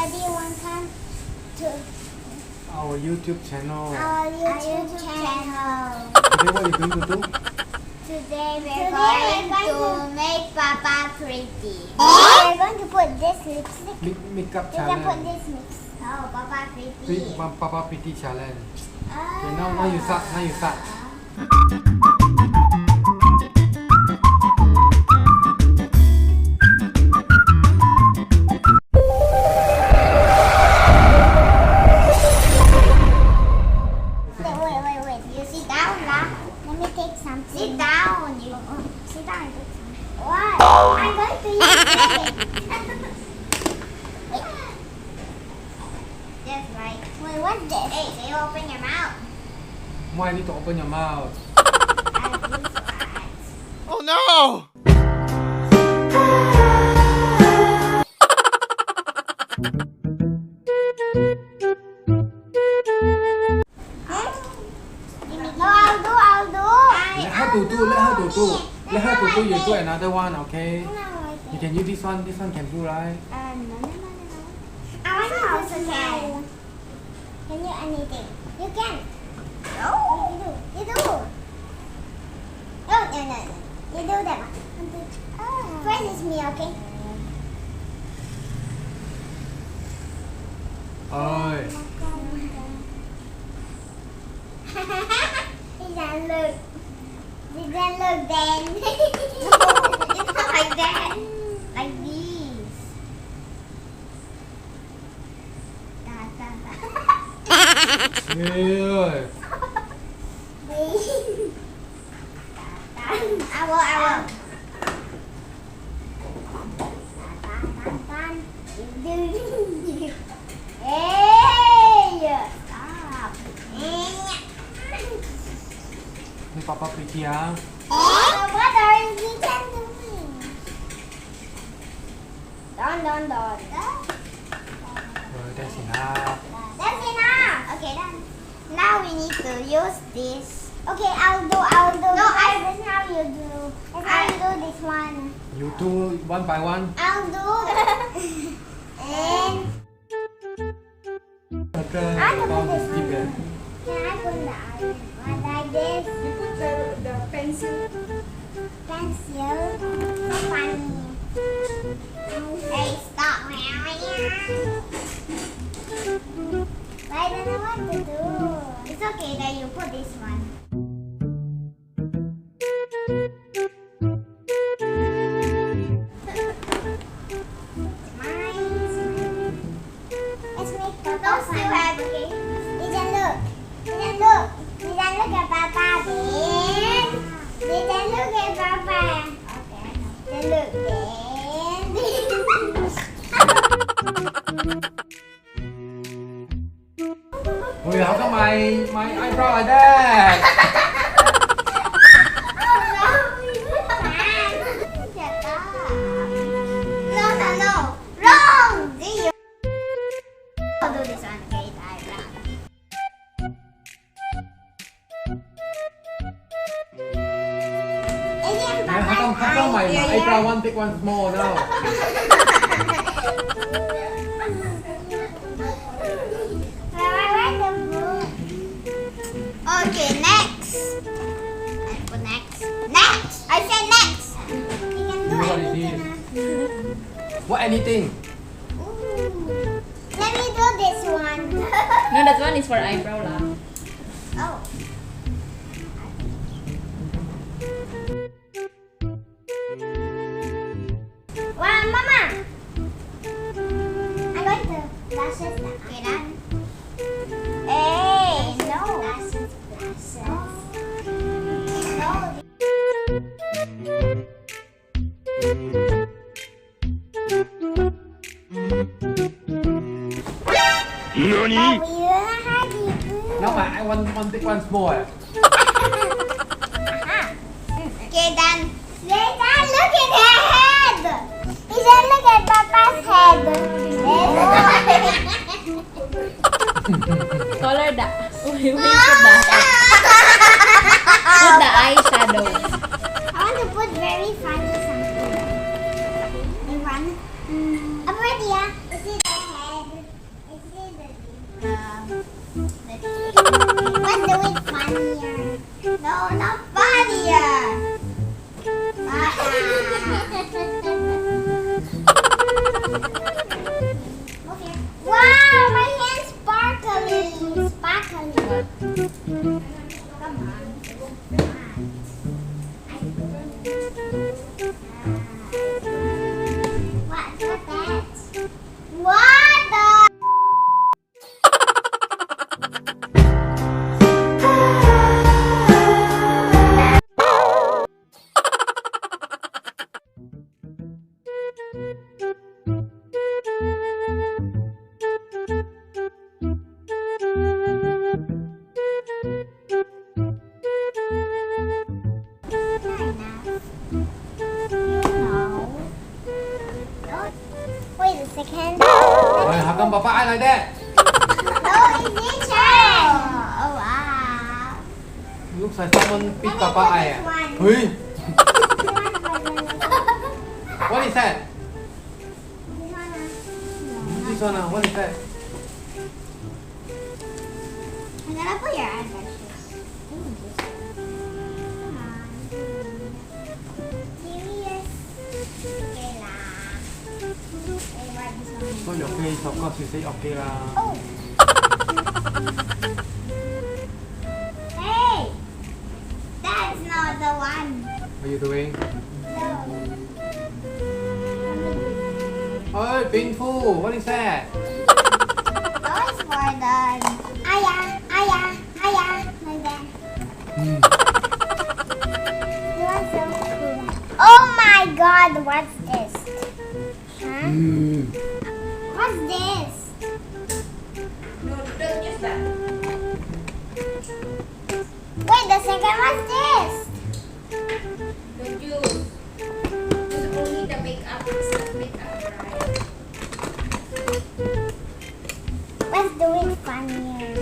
Maybe one time to Our YouTube channel. our YouTube channel. Today what are you going to do? Today we're going to make Papa pretty. We're going to put this lipstick. Makeup We can put challenge. this mix. Oh, Papa pretty. Papa Pretty challenge. Ah. Okay, now you start. Now you start. Wait. You sit down lah. Let me take something. Sit down. You sit down and take something. What? I'm going to use it. Wait. Just right. Wait, what's this? Hey, can you open your mouth? Why you need to open your mouth? I have these ones. Oh no! No, I'll do. Let her to do. Let her to do. You do another one, okay? You can use this one. This one can do, right? No. I want to also can. Can you anything? You can. No. You do. No. You do that one. First is me, okay? Oi. It doesn't look then. No, it's not like that. Like these. Yeah. I will. Hey! Stop. Hey, Papa Pretty, ah. What are you doing? Don't. That's enough. That's enough. Okay, done. Now we need to use this. Okay, I'll do. No, that's how you do. That's how you do this one. You do one by one. I'll do. And Okay. I can put this Deep, one. eh? Can I put the iron one like this? You put the pencil. Pencil. So funny. Hey, stop. I don't know what to do. It's okay that you put this one. Mine. Let's make Papa. Don't still have, okay? Didn't look. Didn't look at Papa, then. Didn't look at Papa. Okay, then look, then. Wait, how come my eyebrow like that? No. Wrong! Do you? I'll do this one, okay? The eyebrow. How come my eyebrow one big one small now? Okay, next. I put next. Next! I said next! You can do What is anything. What anything? Ooh. Let me do this one. No, that one is for eyebrow lah. Oh. Wow, Mama! I'm going to lashes now. Okay, done. Hey, no. Lashes. No. NANI? Now my eye one big one small. Eh? Okay, done. Later, look at her head. Lisa, look at Papa's head. Color the. We put the put the eyeshadow. I want to put very funny something. You want? I'm ready, ah. You see the head? can. Hey, how come Papa eye like that? Oh, it's nature. Oh wow. Looks like someone beat Papa eye. Hey, what is that? This one, what is that? I'm gonna put your eyelashes. Serious? Okay lah. Hey, what this one? So your face, of course you say okay lah. Oh. Hey, that's not the one. What are you doing? No. Oh, painful. What is that? Those for the aya, like that. Hmm. You are so cool. Oh my God, what's this? Huh? Hmm. What's this? No, don't use that. Wait, the second what's this? Don't use. Use only the makeup. It's not makeup, right? Let's do it funnier.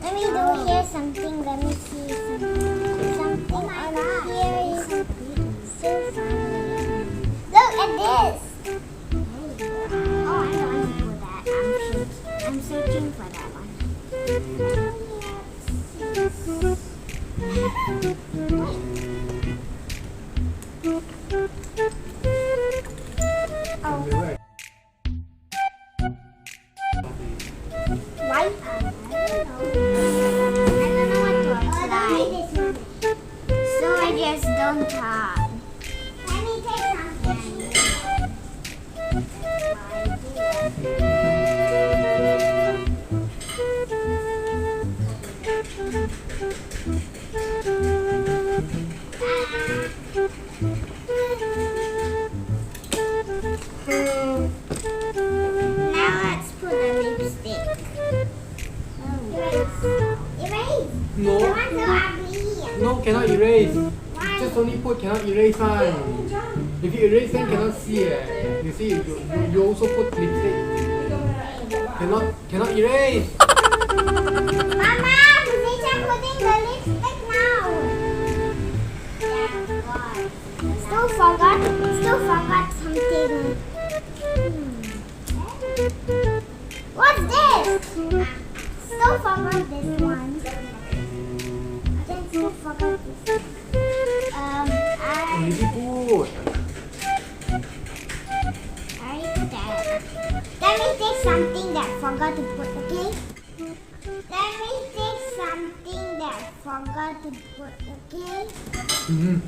Let me do here something. Let me see something. Something on here is so funny. Look at this. Oh, I know I can do that. I'm searching for that one. Oh, why? I don't know what to apply. So I just don't talk. Let me take something. Now let's put a lipstick. Erase. Erase. The No, one so ugly. no, cannot erase. Why? Just only put, cannot erase one. If you erase, then cannot see. You see, you also put lipstick. Cannot erase. Mama, teacher putting the lipstick now. Yeah, God. Still forgot something. What's this? Still forgot this one. Then still forgot this. Easy put. Let me take something that I forgot to put, okay? Let me take something that I forgot to put, okay? Mm-hmm.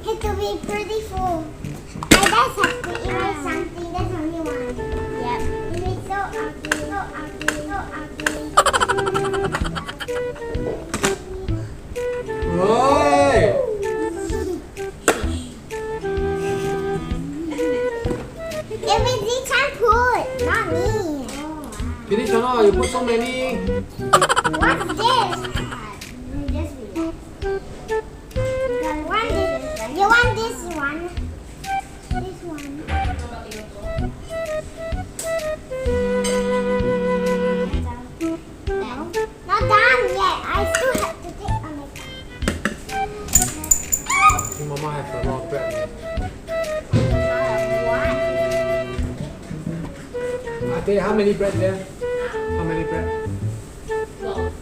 It to be pretty full. I just have to erase something. There's only one. Yep. It is so ugly, so ugly, so ugly. Hey! It was the time put, not me. Finish or not? You put so many. What's this? Just relax. You want this one? This one. No, not done yet. I still have to take on I think Mama has a lot of bread. I tell you how many bread there? How many bread? 12.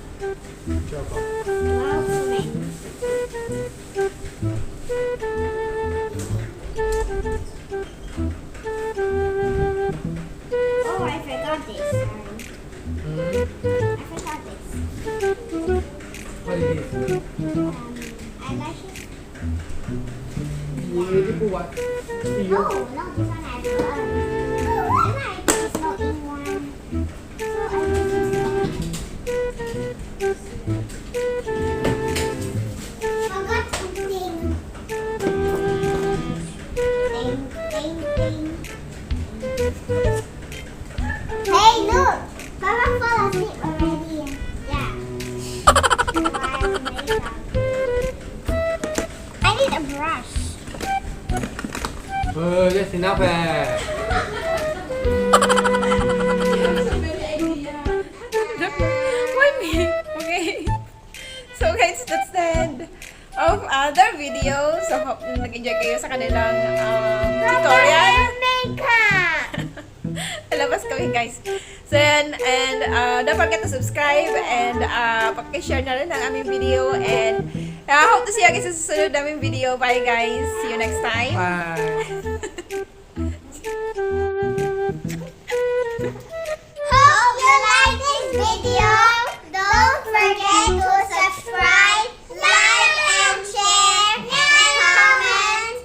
12. what? See you. No, this one has one. And I put no in one. So I forgot something. Ding, ding, ding. Hey, look! Papa fell asleep already. Yeah. I need a brush. That's enough. Why me? Okay. So guys, that's the end of other videos. So hope na nag-enjoy kayo sa kanilang tutorial. Lalabas kami guys. So yan, and don't forget to subscribe and paki-share na rin ang aming video, and hope to see you guys sa susunod naming video. Bye guys. See you next time. Bye. Hope you like this video. Don't forget to subscribe, like, and share, and comment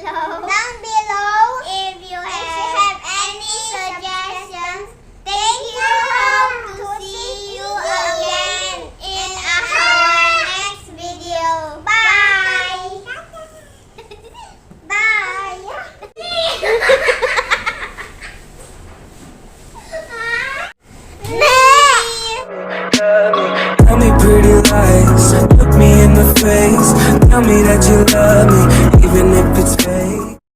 down below. If you have any suggestions, thank you. Hope to see you again in our next video. Bye. Bye. Tell me pretty lies, look me in the face. Tell me that you love me, even